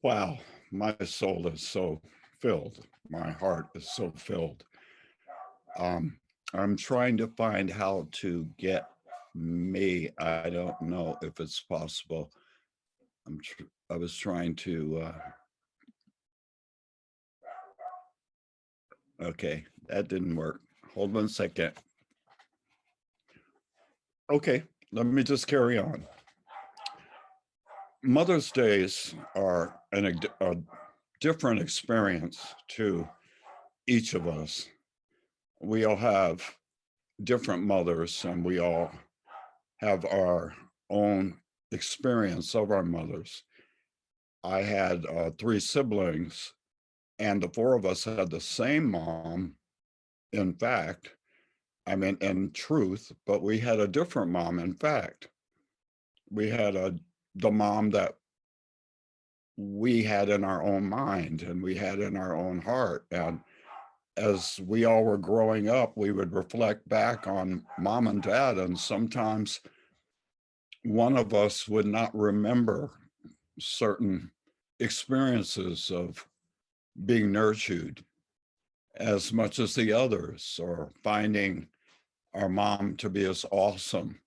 Wow, my soul is so filled. My heart is so filled. Um, I'm trying to find how to get me. I don't know if it's possible. I was trying to. Okay, that didn't work. Hold on a second. Okay, let me just carry on. Mother's Days are a different experience to each of us. We all have different mothers, and we all have our own experience of our mothers. I had three siblings, and the four of us had the same mom, in fact. I mean, in truth, but we had a different mom, in fact. We had the mom that we had in our own mind and we had in our own heart. And as we all were growing up, we would reflect back on mom and dad, and sometimes one of us would not remember certain experiences of being nurtured as much as the others, or finding our mom to be as awesome.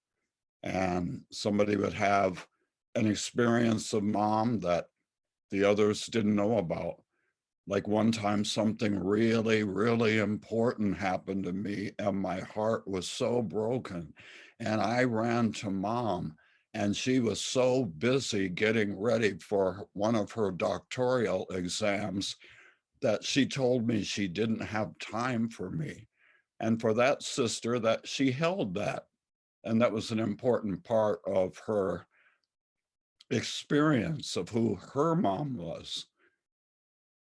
And somebody would have an experience of mom that the others didn't know about. Like one time, something really, really important happened to me, and my heart was so broken. And I ran to mom, and she was so busy getting ready for one of her doctoral exams that she told me she didn't have time for me. And for that sister, that she held that. And that was an important part of her experience of who her mom was.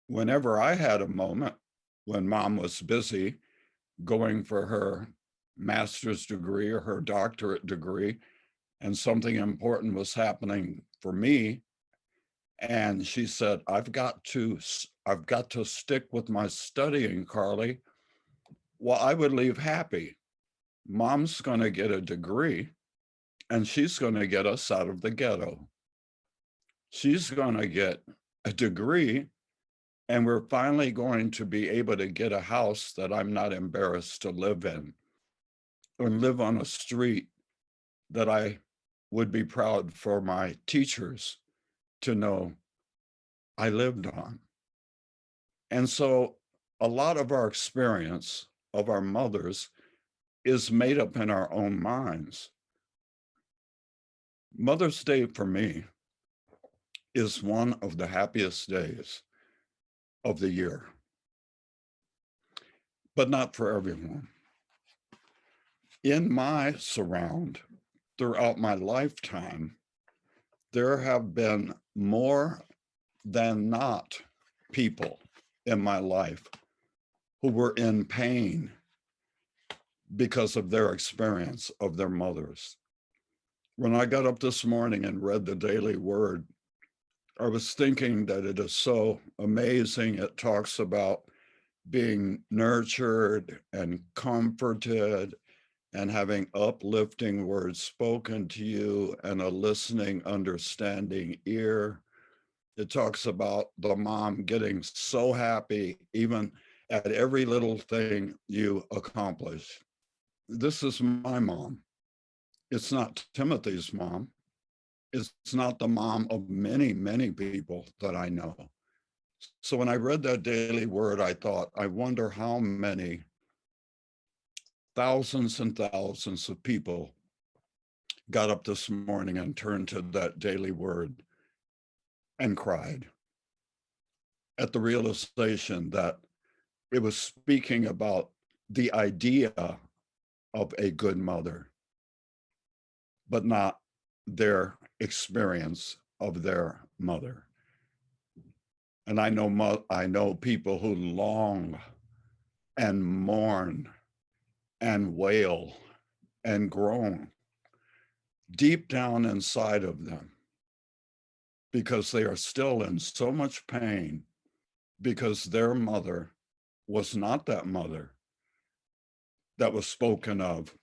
Whenever I had a moment when mom was busy going for her master's degree or her doctorate degree, and something important was happening for me, and she said, I've got to stick with my studying, Carly. Well, I would leave happy. Mom's going to get a degree, and she's going to get us out of the ghetto. She's going to get a degree, and we're finally going to be able to get a house that I'm not embarrassed to live in, or live on a street that I would be proud for my teachers to know I lived on. And so a lot of our experience of our mothers is made up in our own minds. Mother's Day for me is one of the happiest days of the year, but not for everyone. In my surround throughout my lifetime, there have been more than not people in my life who were in pain because of their experience of their mothers. When I got up this morning and read the Daily Word, I was thinking that it is so amazing. It talks about being nurtured and comforted and having uplifting words spoken to you and a listening, understanding ear. It talks about the mom getting so happy, even at every little thing you accomplish. This is my mom. It's not Timothy's mom. It's not the mom of many, many people that I know. So when I read that Daily Word, I thought, I wonder how many thousands and thousands of people got up this morning and turned to that Daily Word and cried at the realization that it was speaking about the idea of a good mother, but not their experience of their mother. And I know people who long and mourn and wail and groan deep down inside of them because they are still in so much pain because their mother was not that mother that was spoken of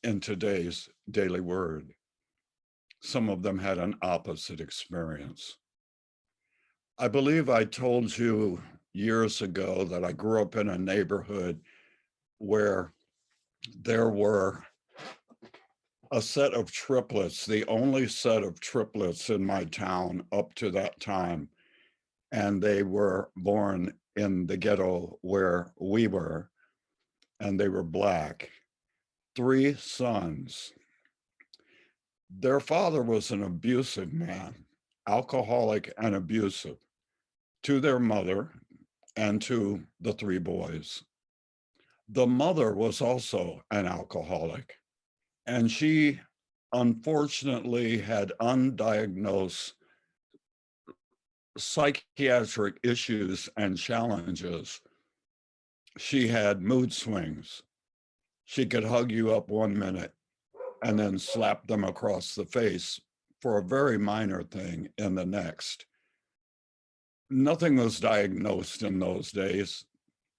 in today's Daily Word. Some of them had an opposite experience. I believe I told you years ago that I grew up in a neighborhood where there were a set of triplets, the only set of triplets in my town up to that time. And they were born in the ghetto where we were, and they were Black. 3 sons. Their father was an abusive man, alcoholic and abusive to their mother and to the 3 boys. The mother was also an alcoholic, and she unfortunately had undiagnosed psychiatric issues and challenges. She had mood swings. She could hug you up 1 minute and then slap them across the face for a very minor thing in the next. Nothing was diagnosed in those days.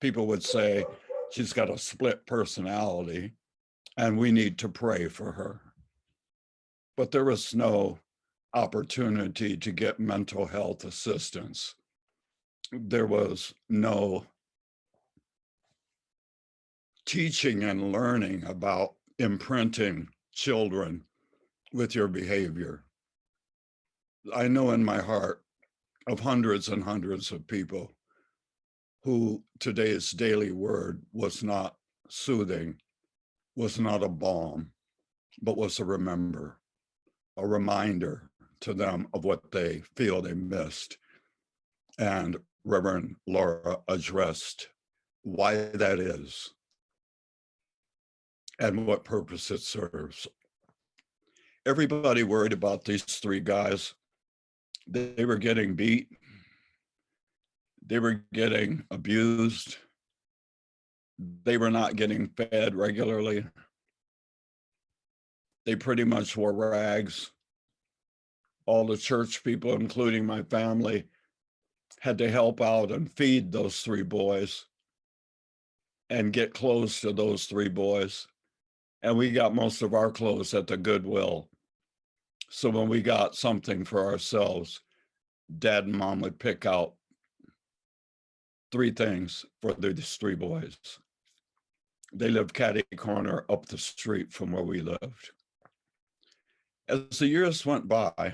People would say she's got a split personality and we need to pray for her. But there was no opportunity to get mental health assistance. There was no teaching and learning about imprinting children with your behavior. I know in my heart of hundreds and hundreds of people who today's daily word was not soothing, was not a balm, but was a reminder to them of what they feel they missed. And Reverend Laura addressed why that is and what purpose it serves. Everybody worried about these 3 guys. They were getting beat. They were getting abused. They were not getting fed regularly. They pretty much wore rags. All the church people, including my family, had to help out and feed those 3 boys and get clothes to those 3 boys. And we got most of our clothes at the Goodwill. So when we got something for ourselves, Dad and Mom would pick out 3 things for these 3 boys. They lived catty corner up the street from where we lived. As the years went by,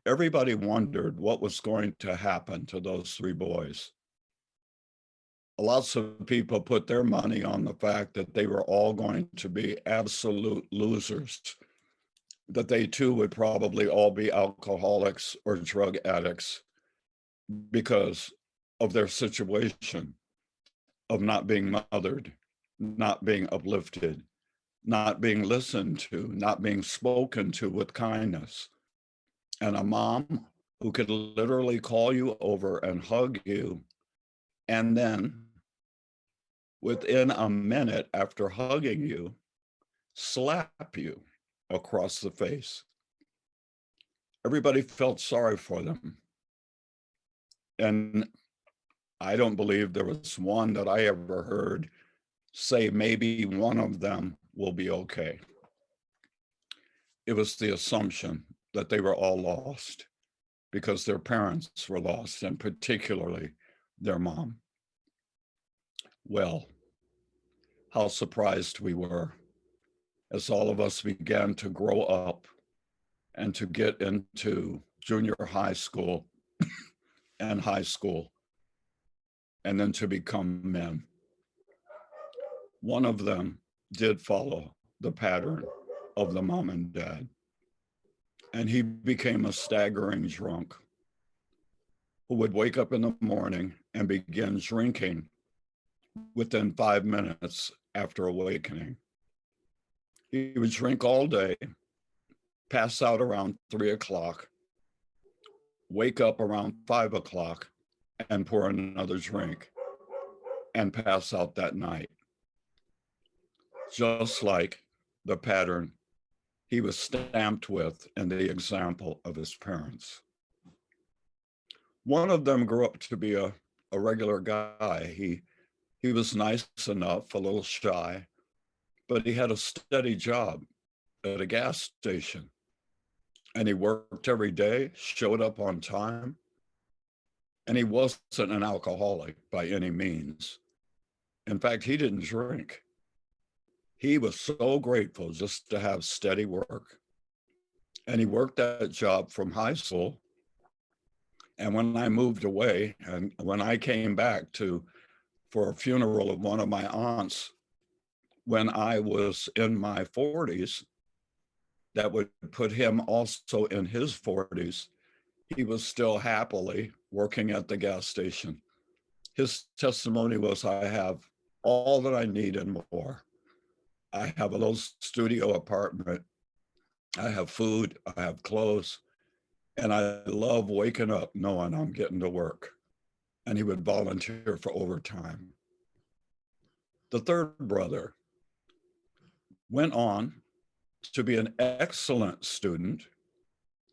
everybody wondered what was going to happen to those 3 boys. Lots of people put their money on the fact that they were all going to be absolute losers, that they too would probably all be alcoholics or drug addicts because of their situation of not being mothered, not being uplifted, not being listened to, not being spoken to with kindness. And a mom who could literally call you over and hug you, and then within a minute after hugging you, slap you across the face. Everybody felt sorry for them. And I don't believe there was one that I ever heard say maybe one of them will be okay. It was the assumption that they were all lost because their parents were lost, and particularly their mom. Well, how surprised we were as all of us began to grow up and to get into junior high school and high school, and then to become men. One of them did follow the pattern of the mom and dad, and he became a staggering drunk who would wake up in the morning and begin drinking within 5 minutes after awakening. He would drink all day, pass out around 3 o'clock, wake up around 5 o'clock, and pour another drink and pass out that night. Just like the pattern he was stamped with in the example of his parents. One of them grew up to be a regular guy. He was nice enough, a little shy, but he had a steady job at a gas station. And he worked every day, showed up on time, And he wasn't an alcoholic by any means. In fact, he didn't drink. He was so grateful just to have steady work. And he worked that job from high school. And when I moved away, and when I came back for a funeral of one of my aunts, when I was in my 40s, that would put him also in his 40s. He was still happily working at the gas station. His testimony was, I have all that I need and more. I have a little studio apartment. I have food. I have clothes. And I love waking up knowing I'm getting to work. And he would volunteer for overtime. The third brother went on to be an excellent student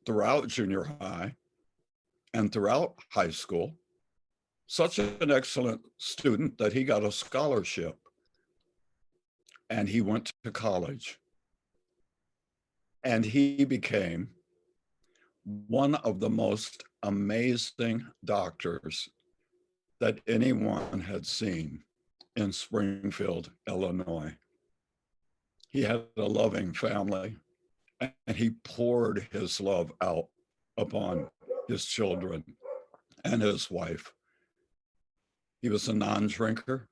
throughout junior high and throughout high school. Such an excellent student that he got a scholarship and he went to college. And he became one of the most amazing doctors that anyone had seen in Springfield, Illinois. He had a loving family, and he poured his love out upon his children and his wife. He was a non-drinker.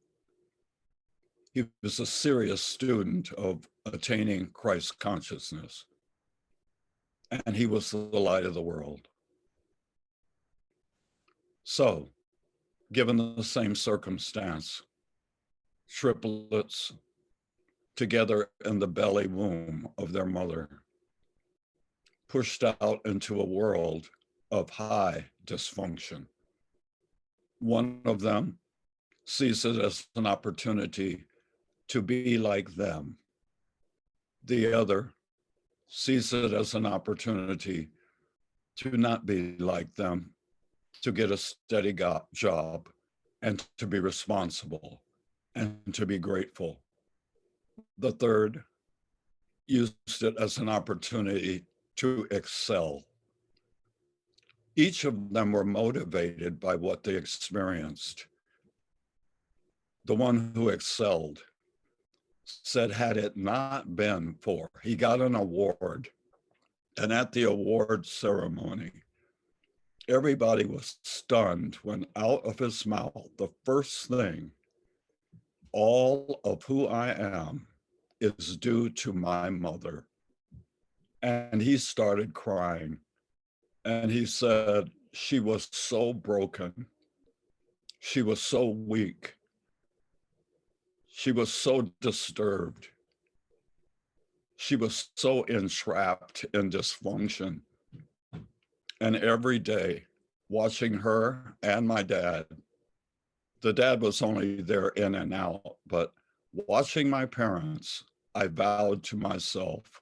He was a serious student of attaining Christ consciousness. And he was the light of the world. So, given the same circumstance, triplets together in the belly womb of their mother, pushed out into a world of high dysfunction. One of them sees it as an opportunity to be like them. The other sees it as an opportunity to not be like them, to get a steady job and to be responsible and to be grateful. The third used it as an opportunity to excel. Each of them were motivated by what they experienced. The one who excelled said, had it not been for, he got an award. And at the award ceremony, everybody was stunned when out of his mouth, the first thing, all of who I am is due to my mother. And he started crying. And he said, she was so broken. She was so weak. She was so disturbed. She was so entrapped in dysfunction. And every day, watching her and my dad, the dad was only there in and out, but watching my parents, I vowed to myself,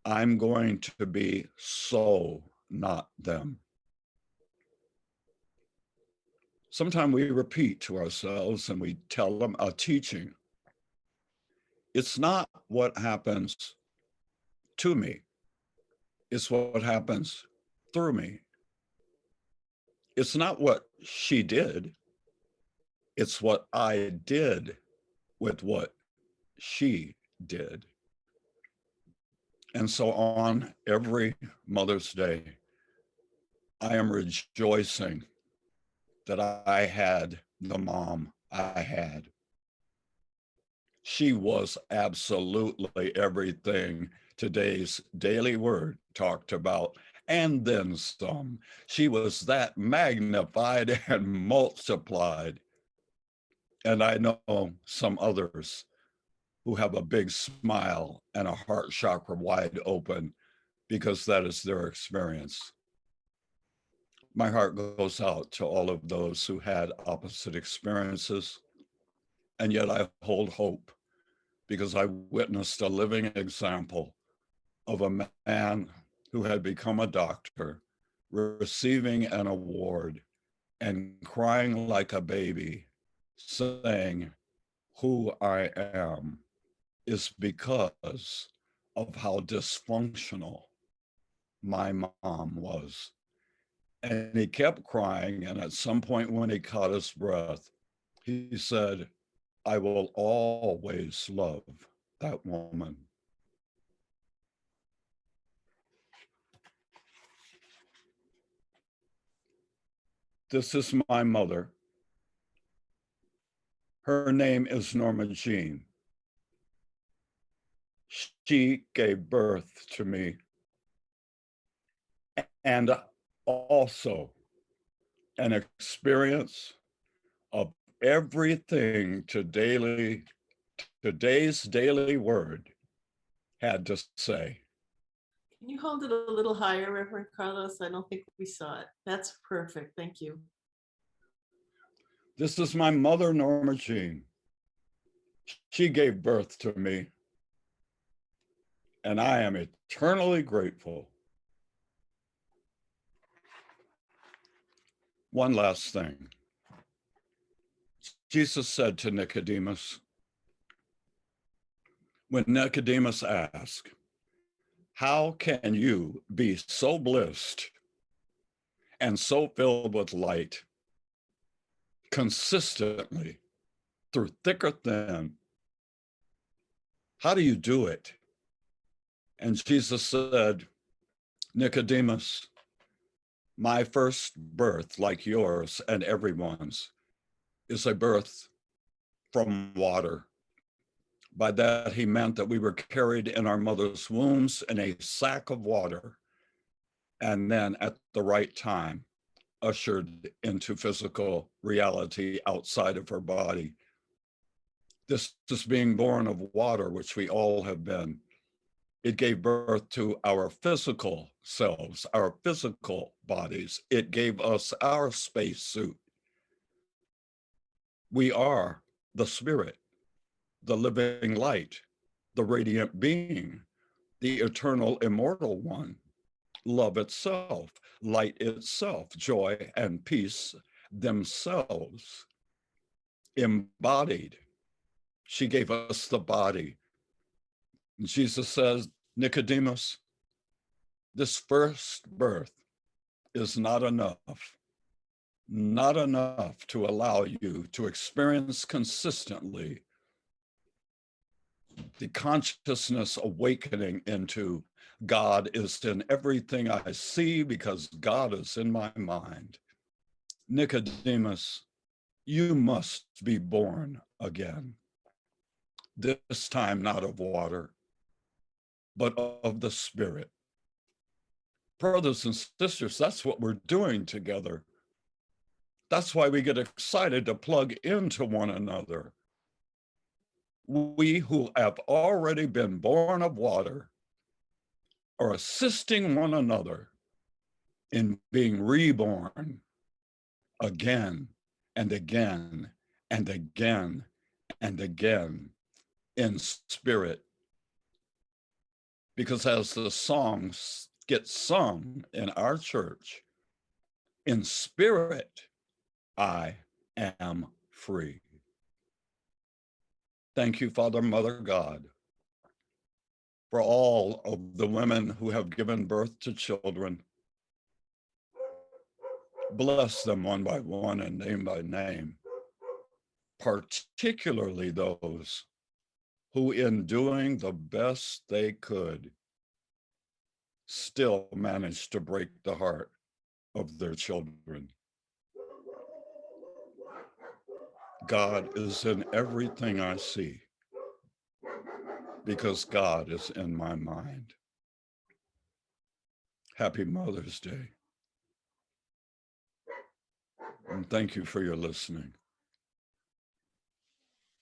I'm going to be so not them. Sometimes we repeat to ourselves and we tell them a teaching. It's not what happens to me. It's what happens through me. It's not what she did. It's what I did with what she did. And so on every Mother's Day, I am rejoicing that I had the mom I had. She was absolutely everything today's daily word talked about, and then some. She was that magnified and multiplied. And I know some others who have a big smile and a heart chakra wide open because that is their experience. My heart goes out to all of those who had opposite experiences, and yet I hold hope because I witnessed a living example of a man who had become a doctor, receiving an award and crying like a baby, saying, who I am is because of how dysfunctional my mom was. And he kept crying. And at some point, when he caught his breath, he said, I will always love that woman. This is my mother. Her name is Norma Jean. She gave birth to me and also an experience of everything today's daily word had to say. Can you hold it a little higher, Reverend Carlos? I don't think we saw it. That's perfect. Thank you. This is my mother, Norma Jean. She gave birth to me, and I am eternally grateful. One last thing. Jesus said to Nicodemus, when Nicodemus asked, how can you be so blessed and so filled with light consistently through thick or thin? How do you do it? And Jesus said, Nicodemus, my first birth, like yours and everyone's, is a birth from water. By that, he meant that we were carried in our mother's wombs in a sack of water, and then at the right time, ushered into physical reality outside of her body. This is being born of water, which we all have been. It gave birth to our physical selves, our physical bodies. It gave us our spacesuit. We are the spirit, the living light, the radiant being, the eternal immortal one, love itself, light itself, joy and peace themselves, embodied. She gave us the body. Jesus says, Nicodemus, this first birth is not enough to allow you to experience consistently the consciousness awakening into God is in everything I see because God is in my mind. Nicodemus, you must be born again. This time not of water, but of the Spirit. Brothers and sisters, that's what we're doing together. That's why we get excited to plug into one another. We who have already been born of water are assisting one another in being reborn again and again and again and again in spirit. Because as the songs get sung in our church, in spirit, I am free. Thank you, Father, Mother, God, for all of the women who have given birth to children. Bless them one by one and name by name, particularly those who, in doing the best they could, still managed to break the heart of their children. God is in everything I see because God is in my mind. Happy Mother's Day. And thank you for your listening.